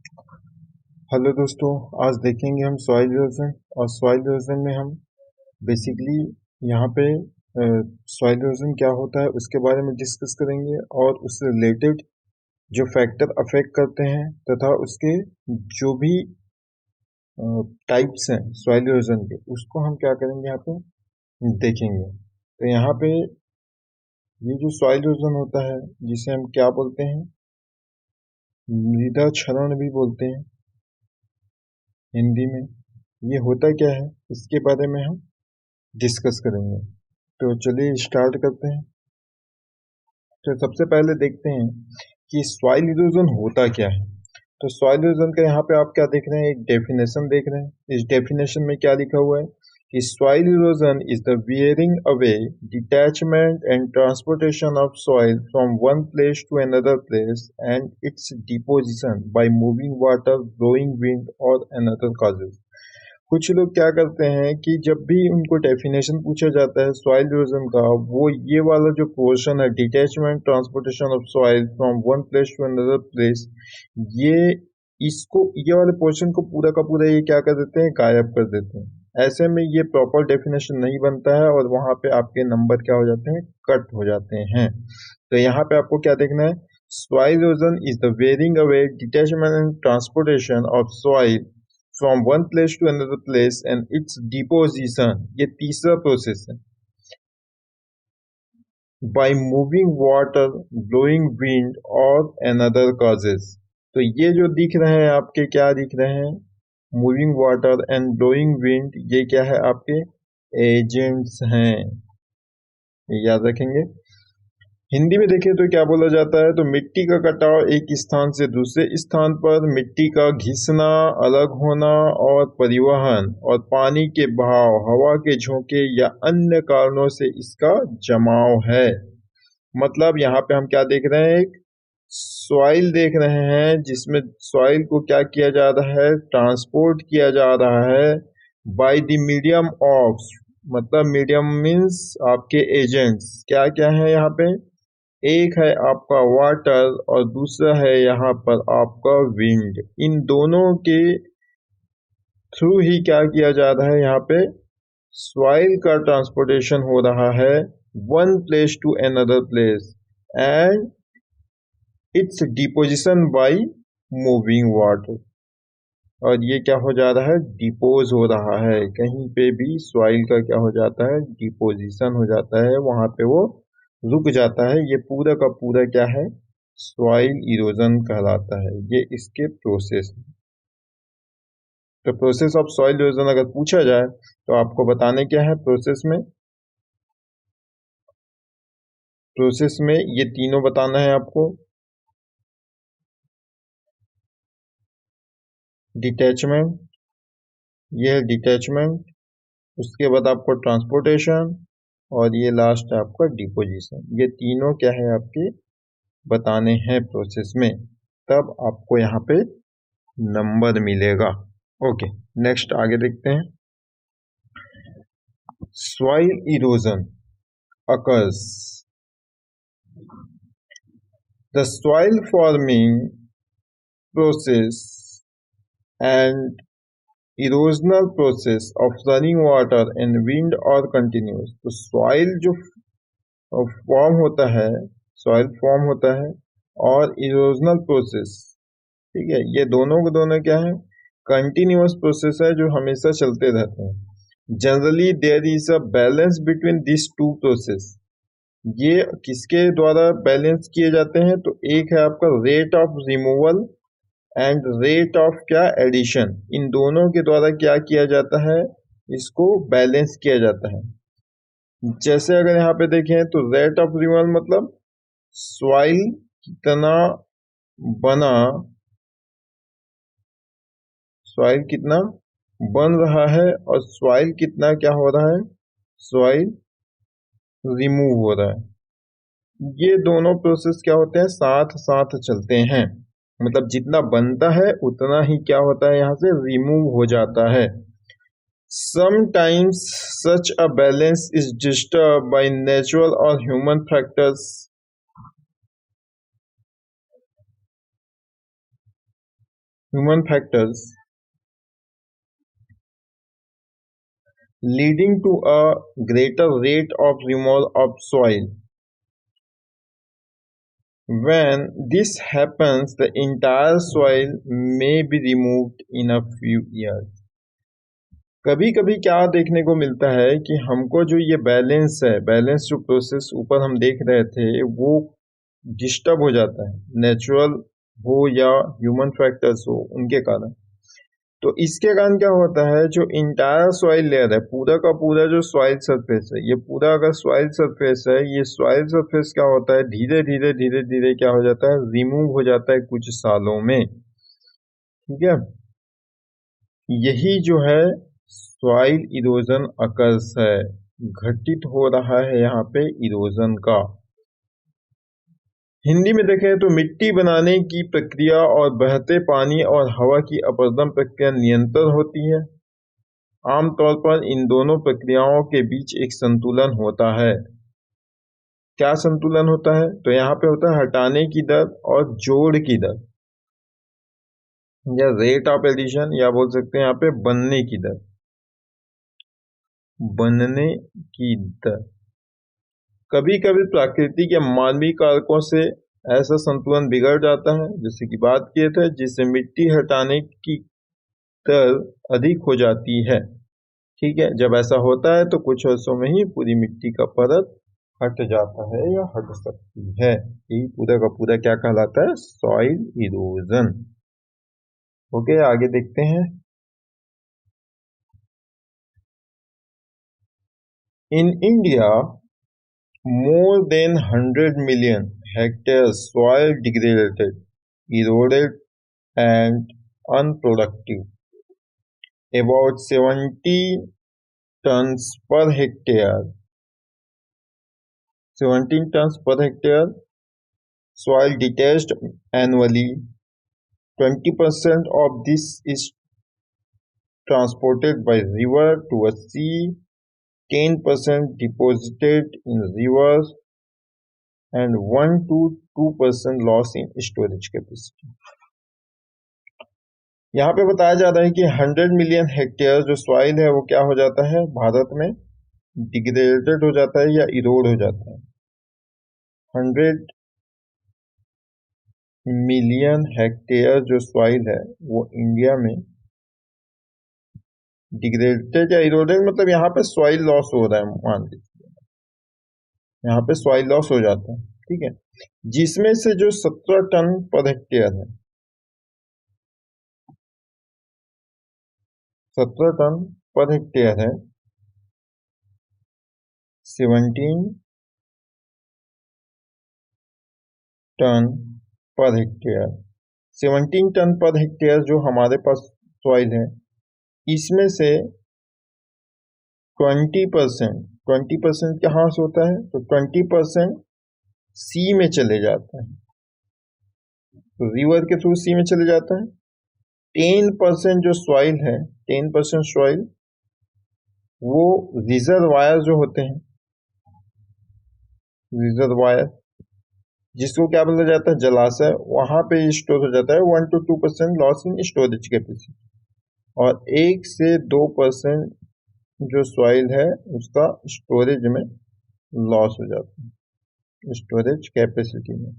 Hello दोस्तों, आज देखेंगे हम सॉइल इरोजन। और सॉइल इरोजन में हम बेसिकली यहाँ पे सॉइल इरोजन क्या होता है उसके बारे में डिस्कस करेंगे और उससे रिलेटेड जो फैक्टर अफेक्ट करते हैं तथा उसके जो भी टाइप्स हैं सॉइल इरोजन के, उसको हम क्या करेंगे यहाँ पे देखेंगे। तो यहाँ पे ये जो सॉइल इरोजन होता है जिसे हम क्या बोलते हैं, मृदा क्षरण भी बोलते हैं हिंदी में। ये होता क्या है इसके बारे में हम डिस्कस करेंगे। तो चलिए स्टार्ट करते हैं। तो सबसे पहले देखते हैं कि सॉइल इरोजन होता क्या है। तो सॉइल इरोजन का यहाँ पे आप क्या देख रहे हैं, एक डेफिनेशन देख रहे हैं। इस डेफिनेशन में क्या लिखा हुआ है कि soil erosion is the wearing away, detachment and transportation of soil from one place to another place and its deposition by moving water, blowing wind और अनदर कॉजेज। कुछ लोग क्या करते हैं कि जब भी उनको डेफिनेशन पूछा जाता है सॉइल इरोजन का, वो ये वाला जो पोर्शन है, detachment transportation of soil from one place to another place, ये इसको ये वाले पोर्शन को पूरा का पूरा ये क्या कर देते हैं, गायब कर देते हैं। ऐसे में ये प्रॉपर डेफिनेशन नहीं बनता है और वहां पे आपके नंबर क्या हो जाते हैं, कट हो जाते हैं। तो यहाँ पे आपको क्या देखना है, soil erosion is the wearing away, detachment and transportation of soil from one place to another place and its deposition, ये तीसरा प्रोसेस है, by moving water, blowing wind और अनदर कॉजेज। तो ये जो दिख रहे हैं आपके, क्या दिख रहे हैं, moving water and blowing wind, ये क्या है, आपके एजेंट्स हैं, ये याद रखेंगे। हिंदी में देखें तो क्या बोला जाता है, तो मिट्टी का कटाव एक स्थान से दूसरे स्थान पर, मिट्टी का घिसना, अलग होना और परिवहन, और पानी के बहाव, हवा के झोंके या अन्य कारणों से इसका जमाव है। मतलब यहाँ पे हम क्या देख रहे हैं, एक सॉइल देख रहे हैं जिसमें सॉइल को क्या किया जा रहा है, ट्रांसपोर्ट किया जा रहा है बाय द मीडियम ऑफ, मतलब मीडियम मीन्स आपके एजेंट्स क्या क्या है यहाँ पे, एक है आपका वाटर और दूसरा है यहाँ पर आपका विंड। इन दोनों के थ्रू ही क्या किया जा रहा है, यहाँ पे सॉइल का ट्रांसपोर्टेशन हो रहा है one place to another place and its deposition by moving water. और ये क्या हो जा रहा है, डिपोज हो रहा है। कहीं पे भी सॉइल का क्या हो जाता है, डिपोजिशन हो जाता है, वहां पे वो रुक जाता है। ये पूरा का पूरा क्या है, सॉइल इरोजन कहलाता है। ये इसके प्रोसेस है। तो प्रोसेस ऑफ सॉइल इरोजन अगर पूछा जाए तो आपको बताने क्या है प्रोसेस में। प्रोसेस में ये तीनों बताना है आपको, डिटैचमेंट, ये है डिटैचमेंट, उसके बाद आपको ट्रांसपोर्टेशन, और ये लास्ट है आपका डिपोजिशन। ये तीनों क्या है आपके बताने हैं प्रोसेस में, तब आपको यहाँ पे नंबर मिलेगा। ओके, नेक्स्ट आगे देखते हैं। Soil erosion occurs, the soil forming process and erosional process of running water and wind are continuous। तो सॉइल जो फॉर्म होता है, सॉइल फॉर्म होता है और इरोजनल प्रोसेस, ठीक है, ये दोनों के दोनों क्या है, कंटिन्यूअस प्रोसेस है जो हमेशा चलते रहते हैं। Generally there is a balance between this two process. ये किसके द्वारा बैलेंस किए जाते हैं, तो एक है आपका rate of removal and rate of क्या, एडिशन। इन दोनों के द्वारा क्या किया जाता है, इसको बैलेंस किया जाता है। जैसे अगर यहाँ पे देखें तो रेट ऑफ रिमूवल मतलब सॉइल कितना बना, सॉइल कितना बन रहा है और सॉइल कितना क्या हो रहा है, सॉइल रिमूव हो रहा है। ये दोनों प्रोसेस क्या होते हैं, साथ साथ चलते हैं। मतलब जितना बनता है उतना ही क्या होता है, यहाँ से रिमूव हो जाता है। Sometimes such a balance is disturbed by natural or human factors। human factors leading to a greater rate of removal of soil. When this happens, the entire soil may be removed in a few years. कभी कभी क्या देखने को मिलता है कि हमको जो ये बैलेंस है, बैलेंस जो प्रोसेस ऊपर हम देख रहे थे वो डिस्टर्ब हो जाता है, नेचुरल हो या ह्यूमन फैक्टर्स हो उनके कारण। तो इसके कारण क्या होता है, जो इंटायर सॉइल लेयर है, पूरा का पूरा जो सॉइल सरफेस है, ये पूरा अगर सॉइल सरफेस है, ये सॉइल सरफेस क्या होता है, धीरे धीरे धीरे धीरे क्या हो जाता है, रिमूव हो जाता है कुछ सालों में। ठीक है, यही जो है सॉइल इरोजन अकर्स है, घटित हो रहा है यहाँ पे इरोजन का। हिंदी में देखें तो मिट्टी बनाने की प्रक्रिया और बहते पानी और हवा की अपरदन प्रक्रिया निरंतर होती है। आमतौर पर इन दोनों प्रक्रियाओं के बीच एक संतुलन होता है। क्या संतुलन होता है, तो यहाँ पे होता है हटाने की दर और जोड़ की दर, या रेट ऑफ एडिशन, या बोल सकते हैं यहाँ पे बनने की दर, बनने की दर। कभी कभी प्राकृतिक या मानवीय कारकों से ऐसा संतुलन बिगड़ जाता है, जैसे कि बात किए थे, जिससे मिट्टी हटाने की दर अधिक हो जाती है। ठीक है, जब ऐसा होता है तो कुछ वर्षों में ही पूरी मिट्टी का परत हट जाता है या हट सकती है। यही पूरा का पूरा क्या कहलाता है, सॉइल इरोजन। ओके, आगे देखते हैं। In India more than 100 million hectares soil degraded, eroded and unproductive. About 70 tons per hectare. 17 tons per hectare soil detached annually. 20% of this is transported by river to a sea. 10% deposited in rivers and 1 to 2% loss in storage capacity. यहाँ पे बताया जा रहा है कि 100 million hectare जो soil है वो क्या हो जाता है, भारत में डिग्रेडेड हो जाता है या इरोड हो जाता है। 100 मिलियन हेक्टेयर जो सॉइल है वो इंडिया में डिग्रेडेड या इरोडेड, मतलब यहाँ पे सॉइल लॉस हो रहा है, मान लीजिए यहाँ पे सॉइल लॉस हो जाता है। ठीक है, जिसमें से जो 17 टन पर हेक्टेयर है, 17 टन पर हेक्टेयर है, 17 ton per hectare, 17 ton per hectare जो हमारे पास सॉइल है, इसमें से 20% कहाँ से होता है, तो 20% सी में चले जाता है, तो रिवर के थ्रू सी में चले जाता है। 10% जो सॉइल है, 10% सॉइल वो रिजर्वायर जो होते हैं, रिजर्वायर जिसको क्या बोला जाता है, जलाशय, वहां पे स्टोर हो जाता है। 1 to 2% loss in storage capacity, और 1 से 2% जो सॉइल है उसका स्टोरेज में लॉस हो जाता है, स्टोरेज कैपेसिटी में।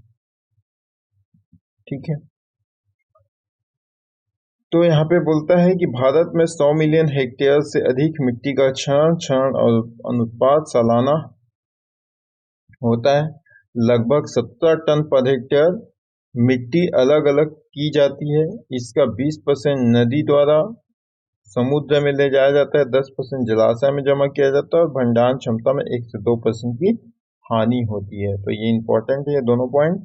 ठीक है, तो यहाँ पे बोलता है कि भारत में 100 मिलियन हेक्टेयर से अधिक मिट्टी का क्षरण और अनुत्पाद सालाना होता है। लगभग 70 टन पर हेक्टेयर मिट्टी अलग अलग की जाती है। इसका 20% नदी द्वारा समुद्र में ले जाया जाता है, 10% जलाशय में जमा किया जाता है, और भंडारण क्षमता में 1 से 2% की हानि होती है। तो ये इंपॉर्टेंट है, ये दोनों पॉइंट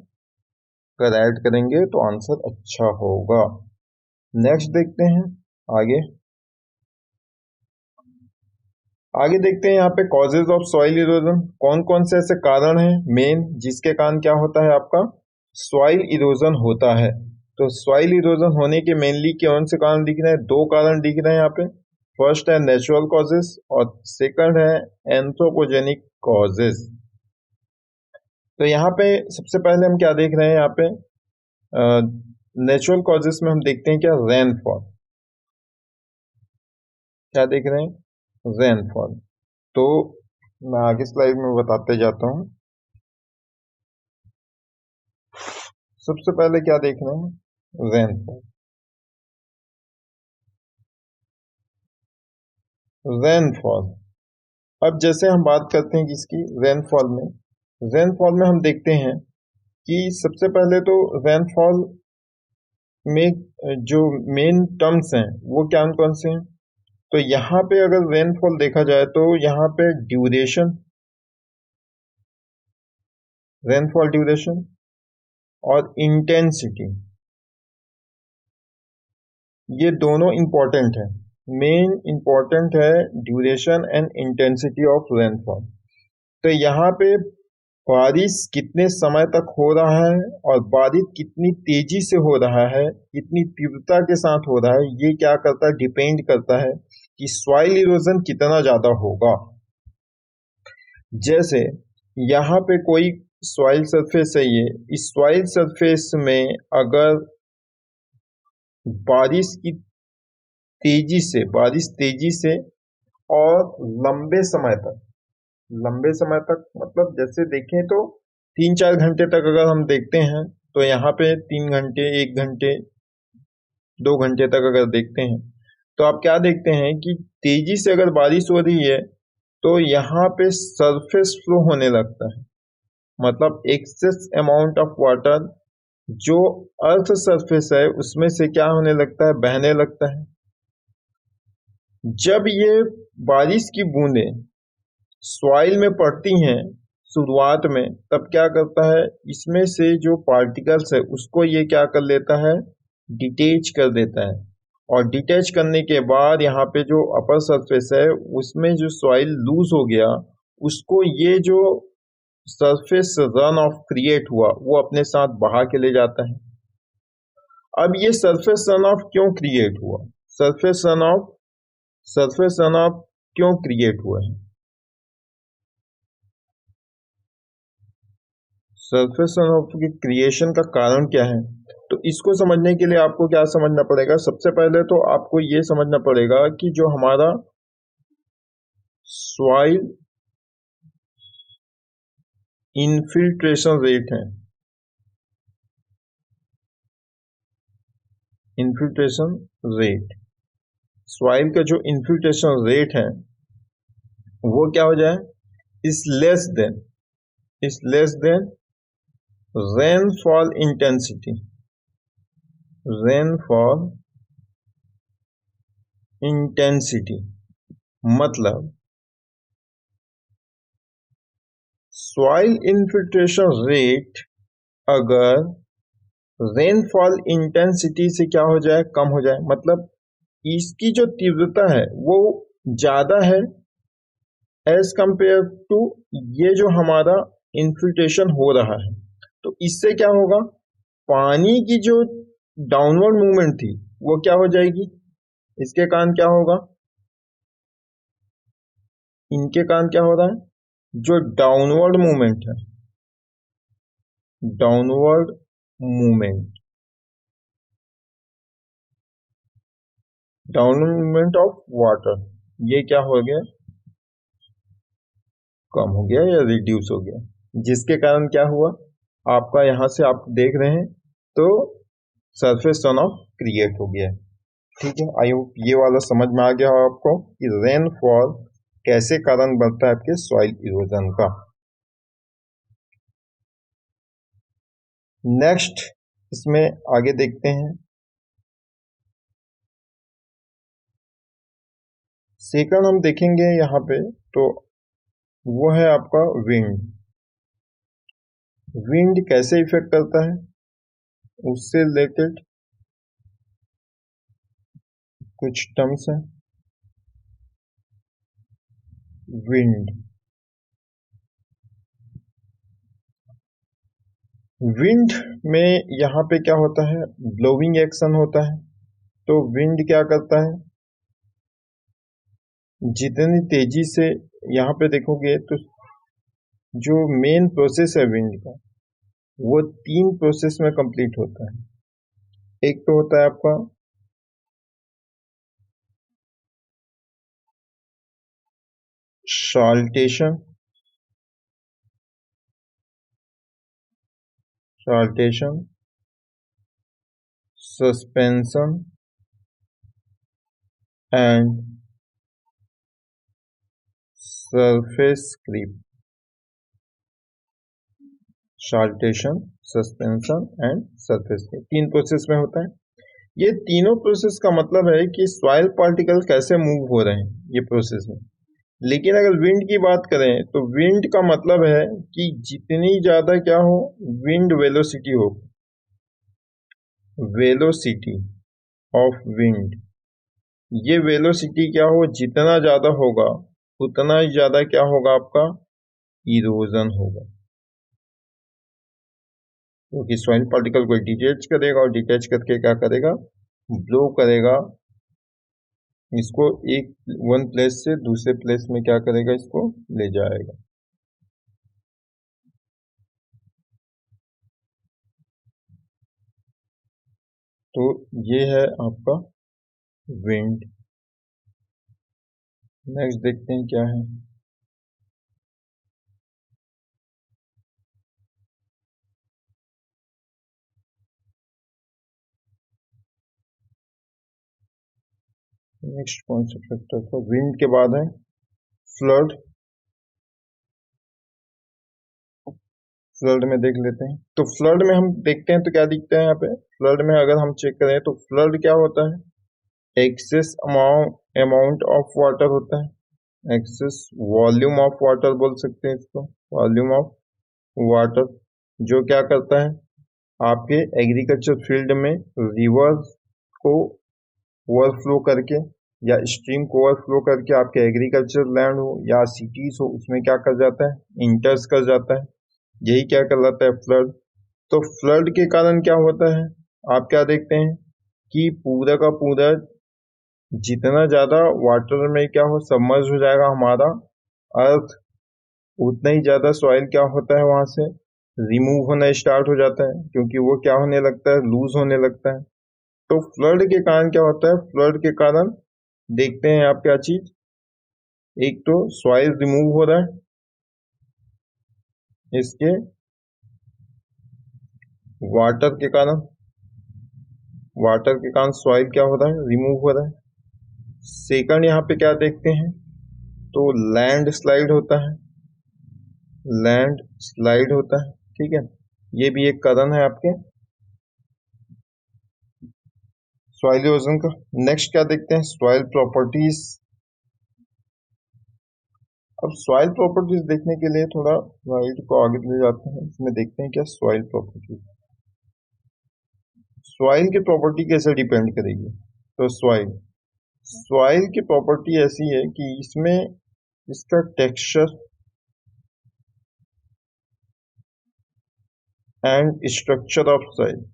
अगर ऐड करेंगे तो आंसर अच्छा होगा। नेक्स्ट देखते हैं आगे। आगे देखते हैं यहाँ पे कॉजेज ऑफ सॉइल इरोजन, कौन कौन से ऐसे कारण हैं मेन जिसके कारण क्या होता है, आपका सॉइल इरोजन होता है। तो सॉइल इरोजन होने के मेनली कौन से कारण दिख रहे हैं, 2 कारण दिख रहे हैं यहाँ पे। फर्स्ट है नेचुरल कॉजेस और सेकंड है एंथ्रोपोजेनिक कॉजेस। तो यहाँ पे सबसे पहले हम क्या देख रहे हैं, यहाँ पे नेचुरल कॉजेस में हम देखते हैं क्या, रेनफॉल। क्या देख रहे हैं, रेनफॉल। तो मैं आगे स्लाइड में बताते जाता हूं। सबसे पहले क्या देख रहे हैं, रेनफॉल। रेनफॉल, अब जैसे हम बात करते हैं किसकी, रेनफॉल में हम देखते हैं कि सबसे पहले तो रेनफॉल में जो मेन टर्म्स हैं वो क्या कौन से हैं। तो यहाँ पे अगर रेनफॉल देखा जाए तो यहाँ पे ड्यूरेशन, रेनफॉल ड्यूरेशन और इंटेंसिटी, ये दोनों इंपॉर्टेंट है। मेन इंपॉर्टेंट है duration and intensity of rainfall. तो यहाँ पे बारिश कितने समय तक हो रहा है और बारिश कितनी तेजी से हो रहा है, कितनी तीव्रता के साथ हो रहा है, ये क्या करता है, डिपेंड करता है कि सॉइल इरोजन कितना ज्यादा होगा। जैसे यहाँ पे कोई सॉइल सरफेस है, ये इस सॉइल सरफेस में अगर बारिश तेजी से और लंबे समय तक मतलब जैसे देखें तो 3-4 घंटे तक अगर हम देखते हैं तो यहाँ पे 3 घंटे, 1 घंटे, 2 घंटे तक अगर देखते हैं तो आप क्या देखते हैं कि तेजी से अगर बारिश हो रही है तो यहाँ पे सरफेस फ्लो होने लगता है। मतलब एक्सेस अमाउंट ऑफ वाटर जो अर्थ सरफेस है उसमें से क्या होने लगता है, बहने लगता है। जब ये बारिश की बूंदें सॉइल में पड़ती हैं शुरुआत में, तब क्या करता है, इसमें से जो पार्टिकल्स है उसको ये क्या कर लेता है, डिटेच कर देता है। और डिटेच करने के बाद यहाँ पे जो अपर सरफेस है उसमें जो सॉइल लूज हो गया, उसको ये जो सरफेस रन ऑफ क्रिएट हुआ वो अपने साथ बहा के ले जाता है। अब ये सरफेस रन ऑफ क्यों क्रिएट हुआ, सरफेस रन ऑफ क्यों क्रिएट हुआ है, सरफेस रन ऑफ की क्रिएशन का कारण क्या है। तो इसको समझने के लिए आपको क्या समझना पड़ेगा, सबसे पहले तो आपको ये समझना पड़ेगा कि जो हमारा सॉइल इनफिल्ट्रेशन रेट है, इनफिल्ट्रेशन रेट, सॉइल का जो इनफिल्ट्रेशन रेट है वो क्या हो जाए, is less than rainfall intensity. मतलब सॉइल इनफिल्ट्रेशन रेट अगर रेनफॉल इंटेंसिटी से क्या हो जाए, कम हो जाए, मतलब इसकी जो तीव्रता है वो ज्यादा है एज कंपेयर टू ये जो हमारा इन्फिल्ट्रेशन हो रहा है। तो इससे क्या होगा, पानी की जो डाउनवर्ड मूवमेंट थी वो क्या हो जाएगी, इसके कारण क्या होगा, इनके कारण क्या हो रहा है, जो डाउनवर्ड मूवमेंट है, downward movement downward movement of water, ये क्या हो गया, कम हो गया या रिड्यूस हो गया, जिसके कारण क्या हुआ, आपका यहां से आप देख रहे हैं तो सरफेस रन ऑफ क्रिएट हो गया। ठीक है, आई होप ये वाला समझ में आ गया हो आपको कि रेनफॉल कैसे कारण बनता है आपके सॉइल इरोजन का। नेक्स्ट इसमें आगे देखते हैं, सेकंड हम देखेंगे यहाँ पे तो वो है आपका विंड। विंड कैसे इफेक्ट करता है, उससे रिलेटेड कुछ टर्म्स हैं। विंड विंड में यहाँ पे क्या होता है, ब्लोइंग एक्शन होता है। तो विंड क्या करता है, जितनी तेजी से, यहाँ पे देखोगे तो जो मेन प्रोसेस है विंड का वो 3 प्रोसेस में कंप्लीट होता है। एक तो होता है आपका saltation, saltation, suspension and surface creep. Saltation, suspension and surface creep, तीन प्रोसेस में होता है। ये तीनों प्रोसेस का मतलब है कि सॉइल पार्टिकल कैसे मूव हो रहे हैं ये प्रोसेस में। लेकिन अगर विंड की बात करें तो विंड का मतलब है कि जितनी ज्यादा क्या हो, विंड वेलोसिटी हो, वेलोसिटी ऑफ विंड, ये वेलोसिटी क्या हो, जितना ज्यादा होगा उतना ही ज्यादा क्या होगा आपका इरोजन होगा, क्योंकि सॉइल पार्टिकल को डिटेच करेगा और डिटेच करके क्या करेगा, ब्लो करेगा इसको, एक वन प्लेस से दूसरे प्लेस में क्या करेगा, इसको ले जाएगा। तो ये है आपका विंड। नेक्स्ट देखते हैं क्या है। नेक्स्ट कौन सा फैक्टर था, विंड के बाद है फ्लड। फ्लड में देख लेते हैं, तो फ्लड में हम देखते हैं तो क्या दिखता है यहाँ पे। फ्लड में अगर हम चेक करें तो फ्लड क्या होता है, एक्सेस अमाउंट ऑफ वाटर होता है, एक्सेस वॉल्यूम ऑफ वाटर बोल सकते हैं इसको, वॉल्यूम ऑफ वाटर, जो क्या करता है आपके एग्रीकल्चर फील्ड में रिवर्स को ओवरफ्लो करके या स्ट्रीम को ओवरफ्लो करके आपके एग्रीकल्चर लैंड हो या सिटीज हो उसमें क्या कर जाता है, इंटर्स कर जाता है, यही क्या कहलाता है फ्लड। तो फ्लड के कारण क्या होता है, आप क्या देखते हैं कि पूरा का पूरा जितना ज्यादा वाटर में क्या हो सबमर्ज हो जाएगा हमारा अर्थ, उतना ही ज्यादा सॉइल क्या होता है वहां से रिमूव होना स्टार्ट हो जाता है, क्योंकि वो क्या होने लगता है, लूज होने लगता है। तो फ्लड के कारण क्या होता है, फ्लड के कारण देखते हैं आप क्या चीज, एक तो सॉइल रिमूव हो रहा है, इसके वाटर के कारण, वाटर के कारण सॉइल क्या हो रहा है, रिमूव हो रहा है। सेकंड यहाँ पे क्या देखते हैं, तो लैंड स्लाइड होता है, लैंड स्लाइड होता है, ठीक है, ये भी एक कारण है आपके सॉइल इरोजन का। नेक्स्ट क्या देखते हैं, सॉइल प्रॉपर्टीज। अब सॉइल प्रॉपर्टीज देखने के लिए थोड़ा स्लाइड को आगे ले जाते हैं, इसमें देखते हैं क्या सॉइल प्रॉपर्टीज, सॉइल की प्रॉपर्टी कैसे डिपेंड करेगी। तो सॉइल, सॉइल की प्रॉपर्टी ऐसी है कि इसमें इसका texture and structure of soil,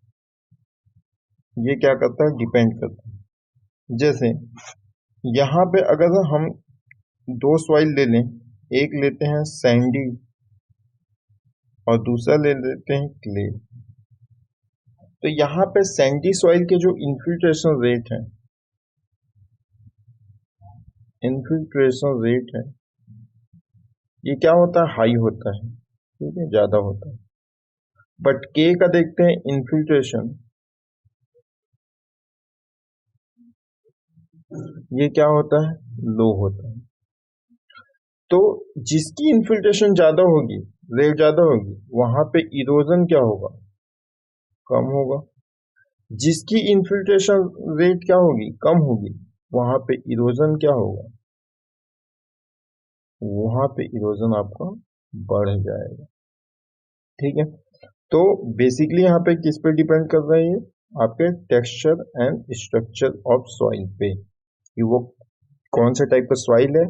ये क्या करता है, डिपेंड करता है। जैसे यहाँ पे अगर हम दो सॉइल ले लें, एक लेते हैं सैंडी और दूसरा ले लेते हैं क्ले, तो यहाँ पे सैंडी सॉइल के जो इन्फिल्ट्रेशन रेट है, इन्फिल्ट्रेशन रेट है, ये क्या होता है, हाई होता है, ठीक है, ज्यादा होता है। बट के का देखते हैं इन्फिल्ट्रेशन, ये क्या होता है, लो होता है। तो जिसकी इन्फिल्ट्रेशन ज्यादा होगी, रेट ज्यादा होगी, वहां पे इरोजन क्या होगा, कम होगा। जिसकी इन्फिल्ट्रेशन रेट क्या होगी, कम होगी, वहां पे इरोजन क्या होगा, वहां पे इरोजन आपका बढ़ जाएगा, ठीक है। तो बेसिकली यहाँ पे किस पे डिपेंड कर रहा है, ये आपके texture and structure of soil पे, कि वो कौन से टाइप का सॉइल है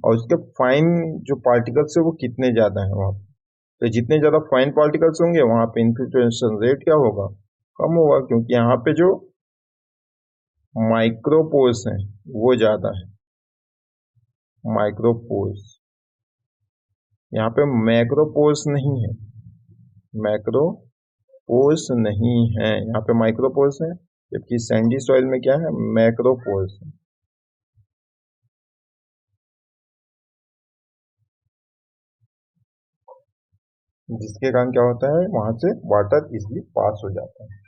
और उसके फाइन जो पार्टिकल्स है वो कितने ज्यादा है वहां पे। तो जितने ज्यादा फाइन पार्टिकल्स होंगे वहां पे इन्फिल्ट्रेशन रेट क्या होगा, कम होगा, क्योंकि यहाँ पे जो माइक्रोपोर्स हैं वो ज्यादा है, माइक्रोपोर्स, यहाँ पे मैक्रोपोर्स नहीं है, मैक्रोपोर्स नहीं है, यहाँ पे माइक्रोपोर्स है, जबकि सैंडी सॉइल में क्या है, मैक्रोपोर्स है। जिसके कारण क्या होता है, वहां से वाटर इजिली पास हो जाता है।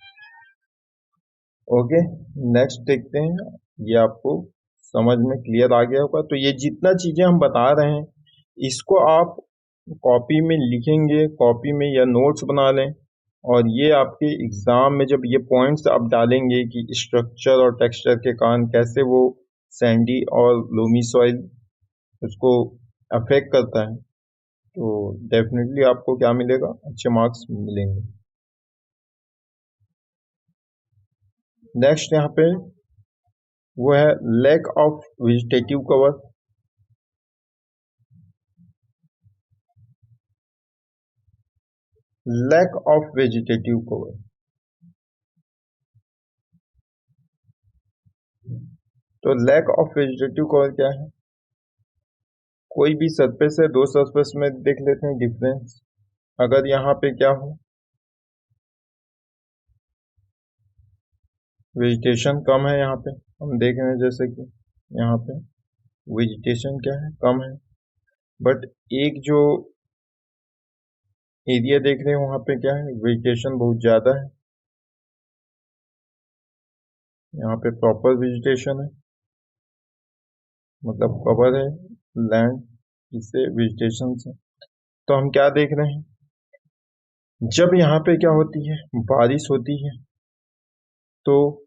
ओके, नेक्स्ट देखते हैं। ये आपको समझ में क्लियर आ गया होगा। तो ये जितना चीजें हम बता रहे हैं, इसको आप कॉपी में लिखेंगे, कॉपी में या नोट्स बना लें, और ये आपके एग्जाम में जब ये पॉइंट्स आप डालेंगे कि स्ट्रक्चर और टेक्सचर के कारण कैसे वो सैंडी और लोमी सॉइल उसको अफेक्ट करता है, तो डेफिनेटली आपको क्या मिलेगा, अच्छे मार्क्स मिलेंगे। नेक्स्ट यहाँ पे वो है lack of vegetative cover. Lack of vegetative cover, तो लैक ऑफ वेजिटेटिव कवर क्या है? कोई भी सरफेस है, दो सरफेस में देख लेते हैं डिफरेंस। अगर यहाँ पे क्या हो, वेजिटेशन कम है, यहाँ पे हम देख रहे हैं जैसे कि यहाँ पे वेजिटेशन क्या है, कम है, बट एक जो एरिया देख रहे हैं वहां पे क्या है, वेजिटेशन बहुत ज्यादा है। यहाँ पे प्रॉपर वेजिटेशन है, मतलब कवर है लैंड इससे, वेजिटेशन से। तो हम क्या देख रहे हैं, जब यहाँ पे क्या होती है, बारिश होती है, तो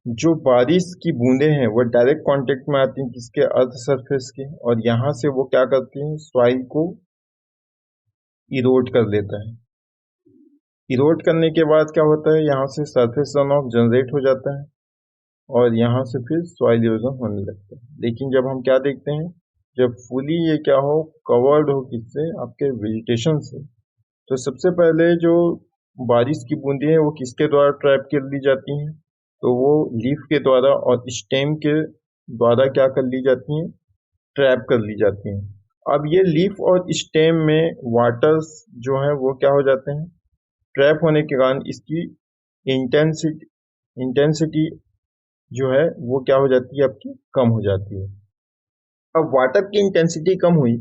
जो बारिश की बूंदें हैं वो डायरेक्ट कांटेक्ट में आती हैं किसके, अर्थ सरफेस के, और यहाँ से वो क्या करती हैं, सॉइल को इरोड कर लेता है। इरोड करने के बाद क्या होता है, यहाँ से सरफेस रन ऑफ जनरेट हो जाता है, और यहाँ से फिर सॉइल इरोजन होने लगता है। लेकिन जब हम क्या देखते हैं, जब फुली ये क्या हो, कवर्ड हो किससे, आपके वेजिटेशन से, तो सबसे पहले जो बारिश की बूंदें हैं वो किसके द्वारा ट्रैप कर ली जाती हैं, तो वो लीफ के द्वारा और स्टेम के द्वारा क्या कर ली जाती हैं, ट्रैप कर ली जाती हैं। अब ये लीफ और स्टेम में वाटर्स जो है वो क्या हो जाते हैं, ट्रैप होने के कारण इसकी इंटेंसिटी इंटेंसिटी जो है वो क्या हो जाती है, आपकी कम हो जाती है। अब वाटर की इंटेंसिटी कम हुई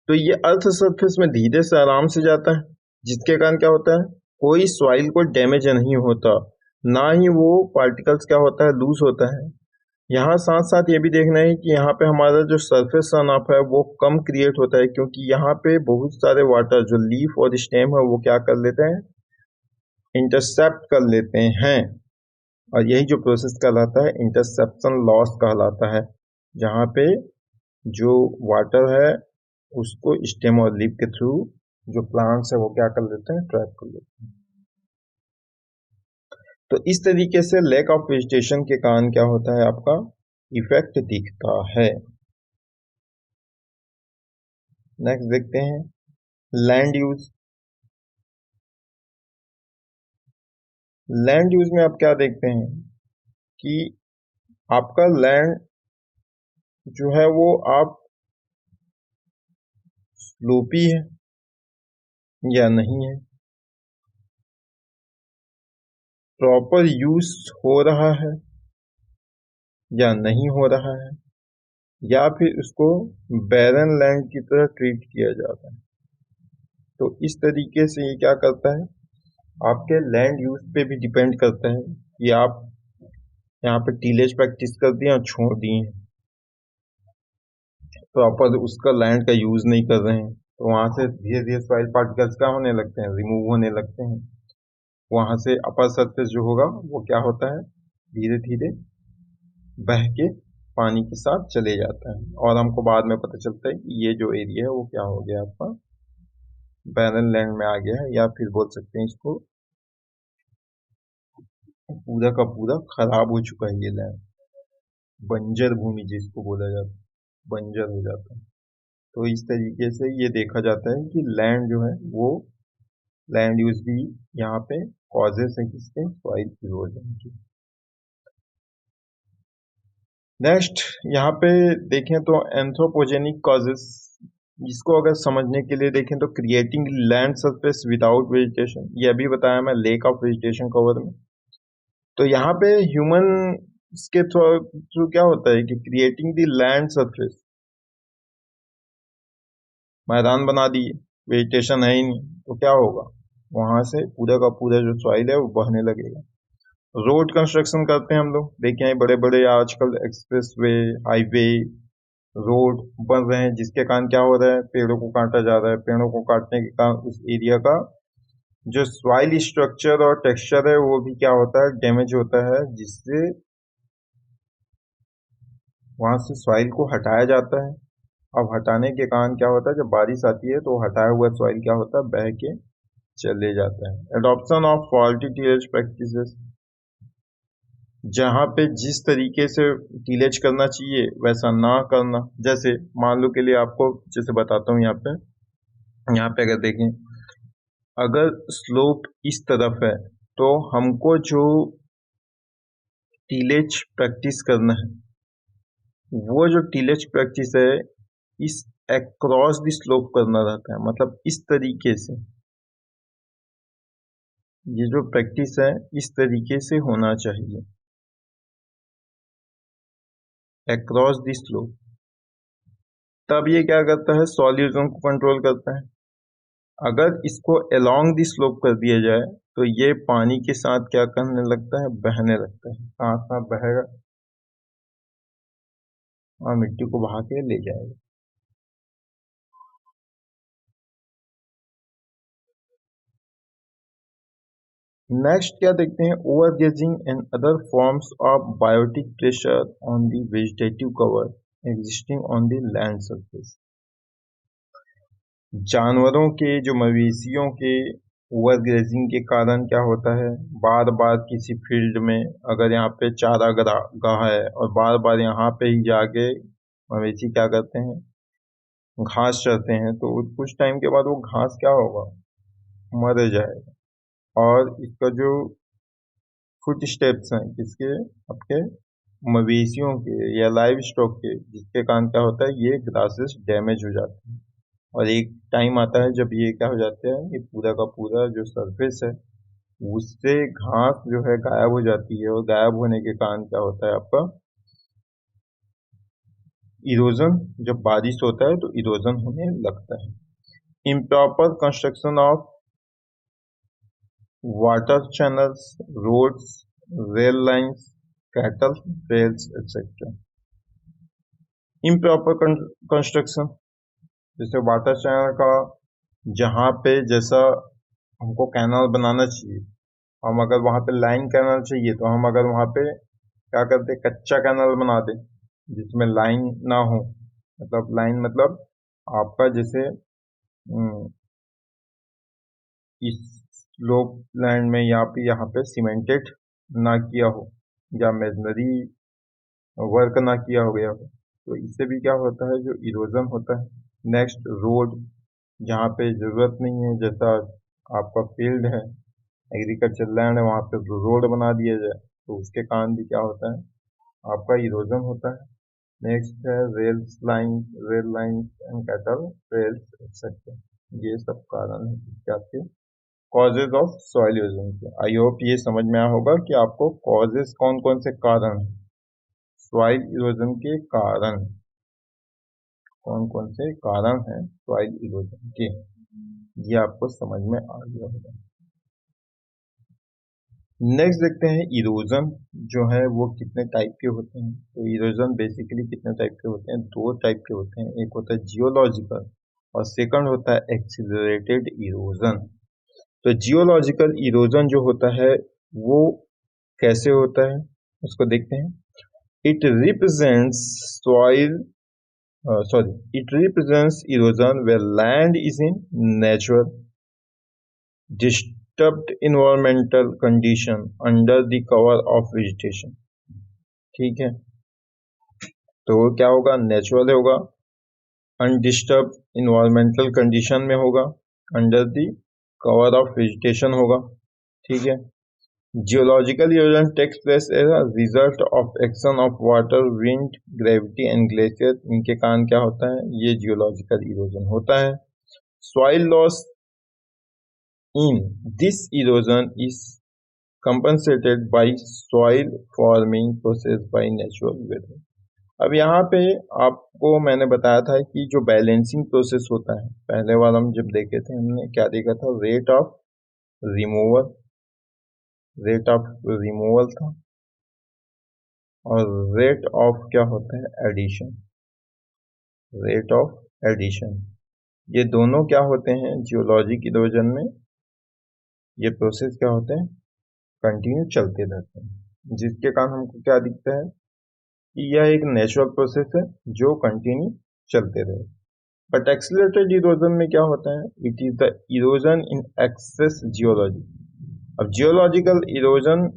तो ये अर्थ सरफेस में धीरे से आराम से जाता है, जिसके कारण क्या होता है, कोई सॉइल को डैमेज नहीं होता, ना ही वो पार्टिकल्स क्या होता है, लूज होता है। यहाँ साथ साथ ये भी देखना है कि यहाँ पे हमारा जो सरफेस रन ऑफ है वो कम क्रिएट होता है, क्योंकि यहाँ पे बहुत सारे वाटर जो लीफ और स्टेम है वो क्या कर लेते हैं, इंटरसेप्ट कर लेते हैं, और यही जो प्रोसेस कहलाता है इंटरसेप्शन लॉस कहलाता है, जहाँ पे जो वाटर है उसको स्टेम और लीफ के थ्रू जो प्लांट्स है वो क्या कर लेते हैं, ट्रैप कर लेते हैं। तो इस तरीके से लैक ऑफ वेजिटेशन के कारण क्या होता है, आपका इफेक्ट दिखता है। नेक्स्ट देखते हैं लैंड यूज। लैंड यूज में आप क्या देखते हैं कि आपका लैंड जो है वो आप स्लोपी है या नहीं है, प्रॉपर यूज हो रहा है या नहीं हो रहा है, या फिर उसको बैरन लैंड की तरह ट्रीट किया जाता है। तो इस तरीके से ये क्या करता है, आपके लैंड यूज पे भी डिपेंड करता है कि आप यहाँ पे टीलेज प्रैक्टिस कर दिए और छोड़ दिए, प्रॉपर उसका लैंड का यूज नहीं कर रहे हैं, तो वहां से धीरे धीरे सॉइल पार्टिकल्स क्या होने लगते हैं, रिमूव होने लगते हैं। वहां से अपर सरफेस जो होगा वो क्या होता है, धीरे धीरे बह के पानी के साथ चले जाता है, और हमको बाद में पता चलता है कि ये जो एरिया है वो क्या हो गया, आपका बैरन लैंड में आ गया है, या फिर बोल सकते हैं इसको पूरा का पूरा खराब हो चुका है ये लैंड, बंजर भूमि जिसको बोला जाता है, बंजर हो जाता है। तो इस तरीके से ये देखा जाता है कि लैंड जो है वो लैंड यूज भी यहाँ पे कॉजेस है किसके, सॉइल इरोजन की। नेक्स्ट यहाँ पे देखें तो एंथ्रोपोजेनिक कॉजेस, जिसको अगर समझने के लिए देखें तो creating land surface without vegetation, ये अभी बताया मैं लेक ऑफ वेजिटेशन कवर में। तो यहाँ पे ह्यूमन के थ्रू क्या होता है कि क्रिएटिंग द लैंड सरफेस, मैदान बना दिए, वेजिटेशन है ही नहीं, तो क्या होगा, वहां से पूरा का पूरा जो सॉइल है वो बहने लगेगा। रोड कंस्ट्रक्शन करते हैं हम लोग, देखे हैं बड़े बड़े आजकल एक्सप्रेस वे, हाईवे, रोड बन रहे हैं, जिसके कारण क्या हो रहा है, पेड़ों को काटा जा रहा है। पेड़ों को काटने के कारण उस एरिया का जो सॉइल स्ट्रक्चर और टेक्सचर है वो भी क्या होता है, डैमेज होता है, जिससे वहां से सॉइल को हटाया जाता है। अब हटाने के कारण क्या होता है, जब बारिश आती है तो हटाया हुआ सॉइल क्या होता है, बह के चले जाता है। Adoption of faulty tillage practices, जहां पे जिस तरीके से टिलेज करना चाहिए वैसा ना करना। जैसे मान लो के लिए आपको जैसे बताता हूँ, यहाँ पे अगर देखें, अगर स्लोप इस तरफ है तो हमको जो टिलेज प्रैक्टिस करना है, वो जो टिलेज प्रैक्टिस है इस अक्रॉस द स्लोप करना रहता है। मतलब इस तरीके से, ये जो प्रैक्टिस है इस तरीके से होना चाहिए, अक्रॉस द स्लोप। तब ये क्या करता है, सॉल्यूशन को कंट्रोल करता है। अगर इसको अलोंग द स्लोप कर दिया जाए तो ये पानी के साथ क्या करने लगता है, बहने लगता है। साथ साथ बहेगा और मिट्टी को बहा के ले जाएगा। नेक्स्ट क्या देखते हैं, overgrazing and other forms of biotic pressure on the vegetative cover existing on the land surface. जानवरों के, जो मवेशियों के ओवरग्रेजिंग के कारण क्या होता है, बार बार किसी फील्ड में अगर यहाँ पे चारा गाह है और बार बार यहाँ पे ही जाके मवेशी क्या करते हैं, घास चरते हैं, तो कुछ टाइम के बाद वो घास क्या होगा, मर जाएगा। और इसका जो फुट स्टेप्स हैं किसके, आपके मवेशियों के या लाइव स्टॉक के, जिसके कारण क्या होता है, ये ग्रासेस डैमेज हो जाते हैं। और एक टाइम आता है जब ये क्या हो जाते हैं, ये पूरा का पूरा जो सरफेस है उससे घास जो है गायब हो जाती है। और गायब होने के कारण क्या होता है, आपका इरोजन, जब बारिश होता है तो इरोजन होने लगता है। Improper construction of water channels, roads, rail lines, cattle trails etcetera. Improper construction, जैसे वाटर चैनल का, जहाँ पे जैसा हमको कैनाल बनाना चाहिए, हम अगर वहाँ पे लाइन कैनाल चाहिए तो हम अगर वहाँ पे क्या करते, कच्चा कैनाल बना दे जिसमें लाइन ना हो। मतलब लाइन मतलब आपका जैसे इस स्लोप लैंड में यहाँ पे सीमेंटेड ना किया हो या मेसनरी वर्क ना किया हो गया हो, तो इससे भी क्या होता है, जो इरोजन होता है। नेक्स्ट, रोड, जहाँ पे जरूरत नहीं है, जैसा आपका फील्ड है, एग्रीकल्चर लैंड है, वहाँ पे रोड बना दिया जाए तो उसके कारण भी क्या होता है, आपका इरोजन होता है। नेक्स्ट है rail line and cattle trails etcetera. ये सब कारण है कि आपके कॉजेज ऑफ सॉइल इरोजन के। आई होप ये समझ में आया होगा कि आपको कॉजेज कौन कौन से कारण हैं, सॉइल इरोजन के कारण कौन कौन से कारण हैं सॉइल इरोजन के, ये आपको समझ में आ गया होगा। नेक्स्ट देखते हैं इरोजन जो है वो कितने टाइप के होते हैं। तो इरोजन बेसिकली कितने टाइप के होते हैं, दो टाइप के होते हैं। एक होता है जियोलॉजिकल और सेकंड होता है एक्सीलरेटेड इरोजन। तो जियोलॉजिकल इरोजन जो होता है वो कैसे होता है उसको देखते हैं। It represents soil it represents erosion where land is in natural disturbed environmental condition under the cover of vegetation। ठीक है, तो क्या होगा, नेचुरल होगा, अनडिस्टर्ब इन्वायरमेंटल कंडीशन में होगा, under the cover of vegetation होगा। ठीक है, geological erosion takes place as a result of action of water, wind, gravity and glacier. इनके कारण क्या होता है, ये जियोलॉजिकल इरोजन होता है। Soil loss in this erosion is compensated by soil forming process by natural weather। अब यहाँ पे आपको मैंने बताया था कि जो बैलेंसिंग प्रोसेस होता है, पहले बार हम जब देखे थे हमने क्या देखा था, रेट ऑफ रिमूवल था, और रेट ऑफ क्या होता है, एडिशन, रेट ऑफ एडिशन। ये दोनों क्या होते हैं जियोलॉजिक इरोजन में, ये प्रोसेस क्या होते हैं, कंटिन्यू चलते रहते हैं, जिसके कारण हमको क्या दिखता है कि यह एक नेचुरल प्रोसेस है जो कंटिन्यू चलते रहे। बट एक्सीलरेटेड इरोजन में क्या होता है, it is the erosion in excess geology. अब जियोलॉजिकल इरोजन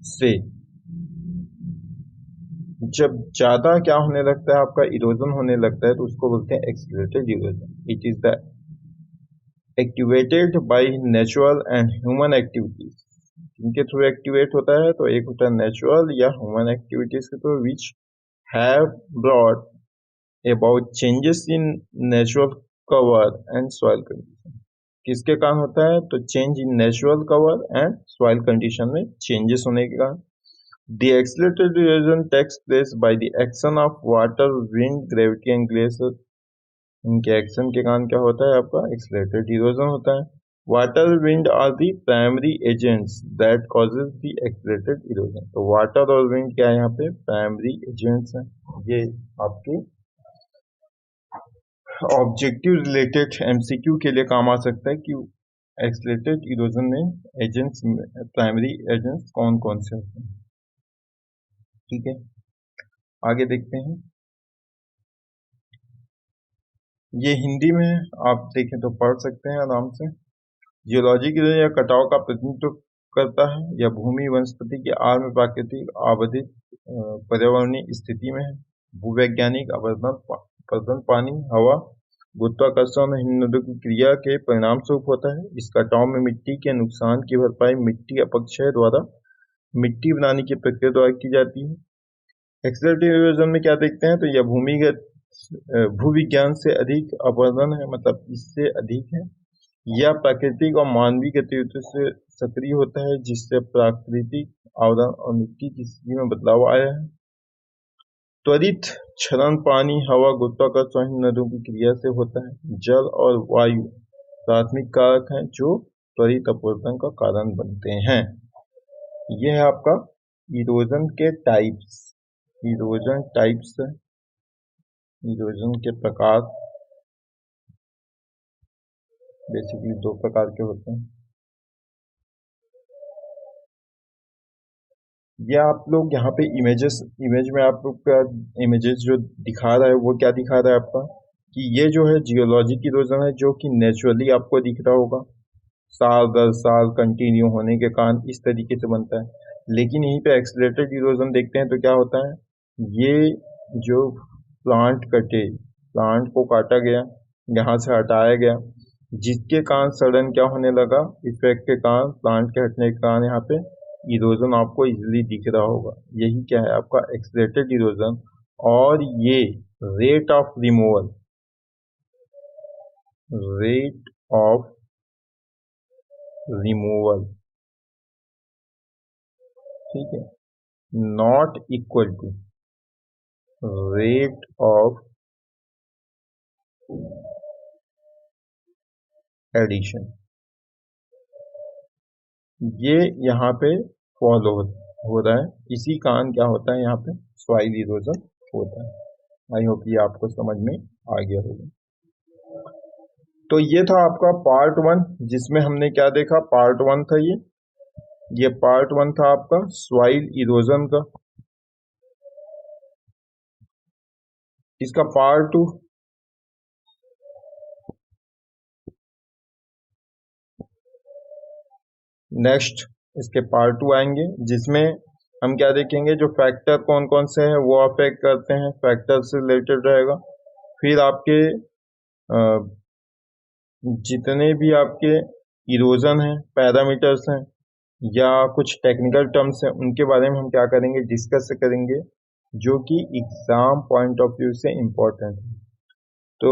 से जब ज्यादा क्या होने लगता है, आपका इरोजन होने लगता है, तो उसको बोलते हैं accelerated erosion. It is the activated by natural and human activities, इनके थ्रू एक्टिवेट होता है, तो एक होता है नेचुरल या ह्यूमन एक्टिविटीज के through, which have brought about changes in natural cover and soil condition. किसके कारण होता है, तो change in natural cover and soil condition में चेंजेस होने के कारण। The accelerated erosion takes place by the action of water, wind, gravity and glacier। इनके एक्शन के कारण क्या होता है, आपका एक्सेलरेटेड इरोजन होता है। Water, wind are the primary agents that causes the accelerated erosion. तो वाटर और विंड क्या है यहाँ पे, प्राइमरी एजेंट्स हैं। ये आपके ऑब्जेक्टिव रिलेटेड एमसीक्यू के लिए काम आ सकता है कि एक्सेलरेटेड इरोजन में एजेंट्स, प्राइमरी एजेंट्स कौन कौन से होते हैं। ठीक है, आगे देखते हैं। ये हिंदी में आप देखें तो पढ़ सकते हैं आराम से। जियोलॉजी की या कटाव का प्रतिनिधित्व करता है, या भूमि वनस्पति की आड़ में प्राकृतिक आबादित पर्यावरणीय स्थिति में है। भूवैज्ञानिक अपरदन पानी, हवा, गुरुत्वाकर्षण और हिमनदों की क्रिया के परिणाम स्वरूप होता है। इस कटाव में मिट्टी के नुकसान की भरपाई मिट्टी अपक्षय द्वारा मिट्टी बनाने की प्रक्रिया द्वारा की जाती है। एक्सेलरेटेड इरोजन में क्या देखते हैं, तो यह भूमिगत भूविज्ञान से अधिक अपरदन है, मतलब इससे अधिक है, या प्राकृतिक और मानवीय गतिविधियों से सक्रिय होता है, जिससे प्राकृतिक आवरण और मिट्टी की स्थिति में बदलाव आया है। त्वरित क्षरण पानी, हवा, गुरुत्वाकर्षण, नदियों की क्रिया से होता है। जल और वायु प्राथमिक कारक हैं जो त्वरित अपवर्तन का कारण बनते हैं। यह है आपका इरोजन के टाइप्स, इरोजन टाइप्स, इरोजन के प्रकार बेसिकली दो प्रकार के होते हैं। ये आप लोग यहाँ पे इमेज में आप लोग का इमेजेस जो दिखा रहा है वो क्या दिखा रहा है आपका, कि ये जो है जियोलॉजिक इरोजन है जो कि नेचुरली आपको दिख रहा होगा, साल दर साल कंटिन्यू होने के कारण इस तरीके से बनता है। लेकिन यहीं पे एक्सेलरेटेड इरोजन देखते हैं तो क्या होता है, ये जो प्लांट को काटा गया, यहाँ से हटाया गया, जिसके कारण सडन क्या होने लगा, इफेक्ट के कारण, प्लांट के हटने के कारण यहाँ पे इरोजन आपको इजीली दिख रहा होगा। यही क्या है आपका एक्सेलरेटेड इरोजन। और ये rate of removal, rate of removal, ठीक है, not equal to rate of addition. ये यहाँ पे फॉलो हो रहा है, इसी कारण क्या होता है यहाँ पे सॉइल इरोजन होता है। आई होप ये आपको समझ में आ गया होगा। तो ये था आपका पार्ट 1, जिसमें हमने क्या देखा, पार्ट 1 था ये पार्ट 1 था आपका सॉइल इरोजन का। इसका पार्ट 2 नेक्स्ट, इसके पार्ट 2 आएंगे, जिसमें हम क्या देखेंगे, जो फैक्टर कौन कौन से हैं वो अफेक्ट करते हैं, फैक्टर से रिलेटेड रहेगा। फिर आपके जितने भी आपके इरोजन हैं, पैरामीटर्स हैं, या कुछ टेक्निकल टर्म्स हैं, उनके बारे में हम क्या करेंगे, डिस्कस करेंगे, जो कि एग्जाम पॉइंट ऑफ व्यू से इम्पोर्टेंट है। तो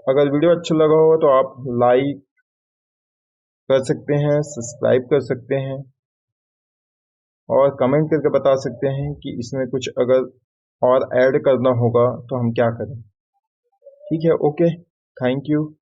अगर वीडियो अच्छा लगा हो तो आप लाइक कर सकते हैं, सब्सक्राइब कर सकते हैं, और कमेंट करके बता सकते हैं कि इसमें कुछ अगर और ऐड करना होगा तो हम क्या करें। ठीक है, ओके, थैंक यू।